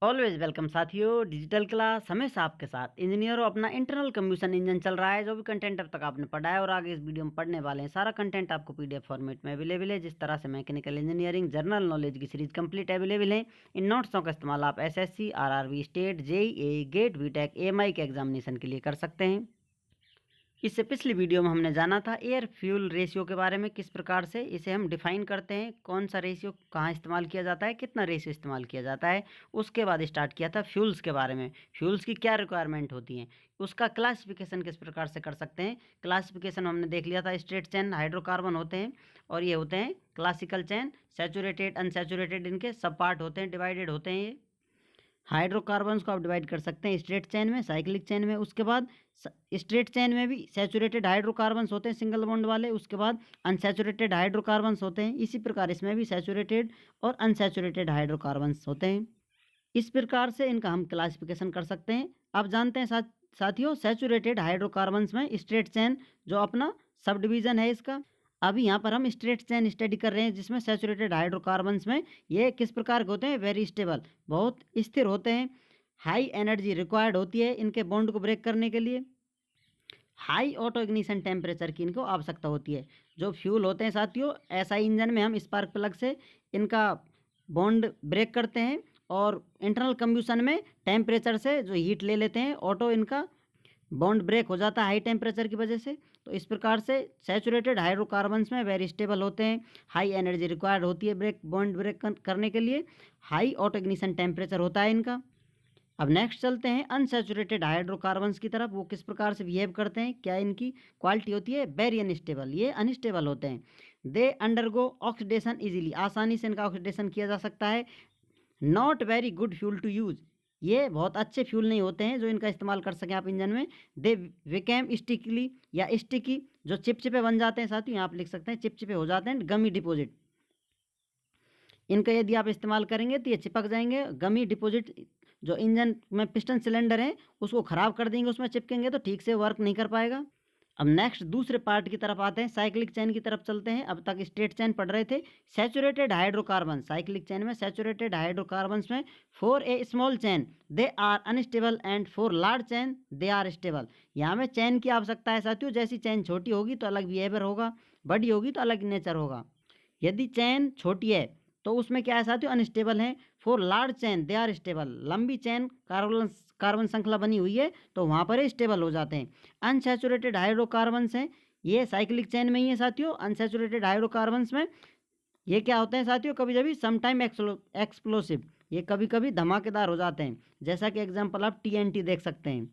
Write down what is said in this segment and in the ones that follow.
Always welcome साथियों, digital class हमेशा आपके साथ। इंजीनियरों, अपना इंटरनल कंबशन इंजन चल रहा है। जो भी कंटेंट अब तक आपने पढ़ा है और आगे इस वीडियो में पढ़ने वाले हैं, सारा कंटेंट आपको पीडीएफ फॉर्मेट में अवेलेबल है। जिस तरह से मैकेनिकल इंजीनियरिंग जनरल नॉलेज की सीरीज कंप्लीट अवेलेबल है। इन नोट्सों का इस्तेमाल आप SSC, RRB, state, JEE, GATE, BTech, AMI के एग्जामिनेशन के लिए कर सकते हैं। इससे पिछली वीडियो में हमने जाना था एयर फ्यूल रेशियो के बारे में, किस प्रकार से इसे हम डिफाइन करते हैं, कौन सा रेशियो कहाँ इस्तेमाल किया जाता है, कितना रेशियो इस्तेमाल किया जाता है। उसके बाद स्टार्ट किया था फ्यूल्स के बारे में, फ्यूल्स की क्या रिक्वायरमेंट होती है, उसका क्लासिफिकेशन किस प्रकार से कर सकते हैं। क्लासिफिकेशन हमने देख लिया था, स्ट्रेट चेन हाइड्रोकार्बन होते हैं और ये होते हैं क्लासिकल चेन, सैचुरेटेड अनसैचुरेटेड इनके सब पार्ट होते हैं, डिवाइडेड होते हैं। ये हाइड्रोकार्बन्स को आप डिवाइड कर सकते हैं स्ट्रेट चेन में, साइक्लिक चेन में। उसके बाद स्ट्रेट चेन में भी सैचुरेटेड हाइड्रोकार्बन्स होते हैं सिंगल बॉन्ड वाले, उसके बाद अनसैचुरेटेड हाइड्रोकार्बन्स होते हैं। इसी प्रकार इसमें भी सैचुरेटेड और अनसैचुरेटेड हाइड्रोकार्बन्स होते हैं। इस प्रकार से इनका हम क्लासिफिकेशन कर सकते हैं। अब जानते हैं साथियों, सैचुरेटेड हाइड्रोकार्बन्स में स्ट्रेट चेन जो अपना सब डिवीज़न है इसका। अभी यहाँ पर हम स्ट्रेट चेन स्टडी कर रहे हैं, जिसमें सैचुरेटेड हाइड्रोकार्बन्स में ये किस प्रकार के होते हैं, वेरी स्टेबल, बहुत स्थिर होते हैं। हाई एनर्जी रिक्वायर्ड होती है इनके बॉन्ड को ब्रेक करने के लिए। हाई ऑटो इग्निशन टेम्परेचर की इनको आवश्यकता होती है। जो फ्यूल होते हैं साथियों, एसआई इंजन में हम स्पार्क प्लग से इनका बॉन्ड ब्रेक करते हैं और इंटरनल कंब्यूशन में टेम्परेचर से जो हीट ले लेते हैं, ऑटो इनका बॉन्ड ब्रेक हो जाता है हाई टेम्परेचर की वजह से। तो इस प्रकार से सैचुरेटेड हाइड्रोकार्बन्स में वेरी स्टेबल होते हैं। हाई एनर्जी रिक्वायर्ड होती है बॉन्ड ब्रेक करने के लिए। हाई ऑटो इग्निशन टेम्परेचर होता है इनका। अब नेक्स्ट चलते हैं अनसैचुरेटेड हाइड्रोकार्बन्स की तरफ। वो किस प्रकार से बिहेव करते हैं, क्या इनकी क्वालिटी होती है, वेरी अनस्टेबल, ये अनस्टेबल होते हैं। दे अंडरगो ऑक्सीडेशन इजीली, आसानी से इनका ऑक्सीडेशन किया जा सकता है। Not very good fuel to use, ये बहुत अच्छे फ्यूल नहीं होते हैं जो इनका इस्तेमाल कर सकें आप इंजन में। दे विकेम स्टिकली या स्टिकी, जो चिपचिपे बन जाते हैं साथियों, यहाँ आप लिख सकते हैं चिपचिपे हो जाते हैं। गमी डिपॉजिट, इनका यदि आप इस्तेमाल करेंगे तो ये चिपक जाएंगे। गमी डिपॉजिट जो इंजन में पिस्टन सिलेंडर है उसको ख़राब कर देंगे, उसमें चिपकेंगे तो ठीक से वर्क नहीं कर पाएगा। अब नेक्स्ट दूसरे पार्ट की तरफ आते हैं, साइक्लिक चेन की तरफ चलते हैं। अब तक स्ट्रेट चेन पढ़ रहे थे। सैचुरेटेड हाइड्रोकार्बन, साइक्लिक चेन में सैचुरेटेड हाइड्रोकार्बन्स में for a small chain they are unstable and for large chain they are stable. यहाँ में चेन की आवश्यकता है साथियों, जैसी चेन छोटी होगी तो अलग बिहेवियर होगा, बड़ी होगी तो अलग नेचर होगा। यदि चेन छोटी है तो उसमें क्या है साथियों, अनस्टेबल है। For large chain they are stable, लंबी चेन कार्बन श्रृंखला बनी हुई है तो वहाँ पर स्टेबल हो जाते हैं। अनसैचुरेटेड हाइड्रोकार्बन्स हैं, ये साइक्लिक चेन में ही है साथियों। अनसैचुरेटेड हाइड्रोकार्बन्स में ये क्या होते हैं साथियों, कभी कभी समटाइम एक्सप्लोसिव, ये कभी कभी धमाकेदार हो जाते हैं। जैसा कि एग्जाम्पल आप टीएनटी देख सकते हैं।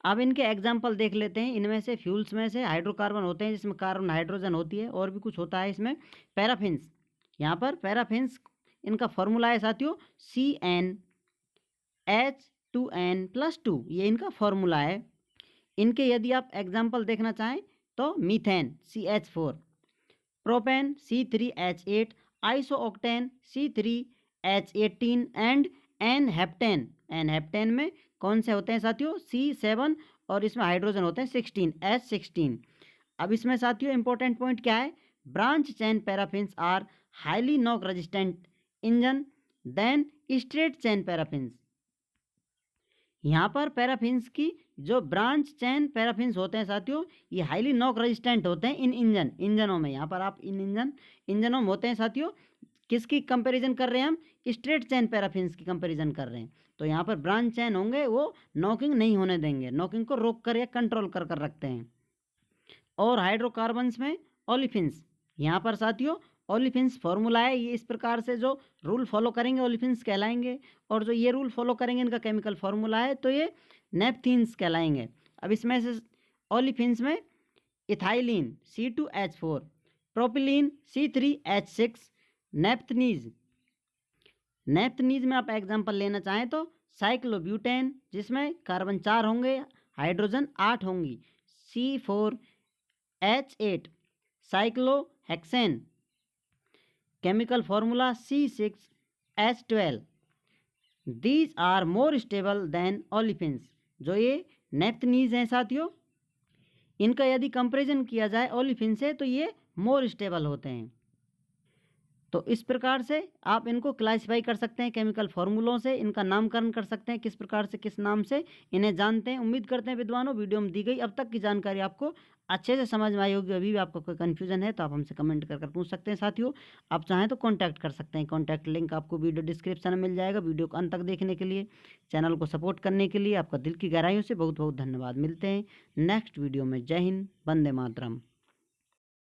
अब इनके एग्जाम्पल देख लेते हैं। इनमें से फ्यूल्स में से हाइड्रोकार्बन होते हैं जिसमें कार्बन हाइड्रोजन होती है, और भी कुछ होता है इसमें। पैराफिन्स, यहाँ पर पैराफिन्स इनका फॉर्मूला है साथियों CnH2n+2, ये इनका फॉर्मूला है। इनके यदि आप एग्जाम्पल देखना चाहें तो methane CH4, propane C3H8, isooctane C3H18 and n heptane में कौन से होते हैं साथियों, C7, और इसमें हाइड्रोजन होते हैं 16, H16। अब इसमें साथियों इंपॉर्टेंट पॉइंट क्या है, branch chain paraffins are highly knock resistant engine than straight chain paraffins. यहाँ पर पैराफिन्स की जो ब्रांच चेन पैराफिन्स होते हैं साथियों, ये हाईली नॉक रेजिस्टेंट होते हैं इन इंजनों में। यहाँ पर आप इन इंजनों में होते हैं साथियों। किसकी कंपैरिजन कर रहे हैं हम, स्ट्रेट चेन पैराफिन्स की कंपैरिजन कर रहे हैं। तो यहाँ पर ब्रांच चेन होंगे वो नॉकिंग नहीं होने देंगे, नॉकिंग को रोक कर या कंट्रोल कर रखते हैं। और हाइड्रोकार्बन्स में ओलिफिन्स, यहाँ पर साथियों ओलिफिन्स फॉर्मूला है, ये इस प्रकार से जो रूल फॉलो करेंगे ओलिफिन्स कहलाएंगे, और जो ये रूल फॉलो करेंगे इनका केमिकल फॉर्मूला है तो ये नेपथीन्स कहलाएंगे। अब इसमें से ओलिफिन्स में इथाइलिन C2H4, प्रोपिलीन C3H6, नेपथनीज में आप एग्जाम्पल लेना चाहें तो साइक्लोब्यूटेन, जिसमें कार्बन 4 होंगे, हाइड्रोजन 8 होंगी, C4H8, cyclohexane, chemical formula C6H12। These are more stable than olefins, जो ये नेपथनीज हैं साथियों, इनका यदि कंपैरिजन किया जाए ओलिफिन से तो ये मोर स्टेबल होते हैं। तो इस प्रकार से आप इनको क्लासिफाई कर सकते हैं केमिकल फार्मूलों से, इनका नामकरण कर सकते हैं किस प्रकार से, किस नाम से इन्हें जानते हैं। उम्मीद करते हैं विद्वानों वीडियो में दी गई अब तक की जानकारी आपको अच्छे से समझ में आई होगी। अभी भी आपको कोई कन्फ्यूजन है तो आप हमसे कमेंट कर पूछ सकते हैं। साथियों आप चाहें तो कॉन्टैक्ट कर सकते हैं, कॉन्टैक्ट लिंक आपको वीडियो डिस्क्रिप्शन में मिल जाएगा। वीडियो को अंत तक देखने के लिए, चैनल को सपोर्ट करने के लिए आपका दिल की गहराइयों से बहुत बहुत धन्यवाद। मिलते हैं नेक्स्ट वीडियो में। जय हिंद, वंदे मातरम।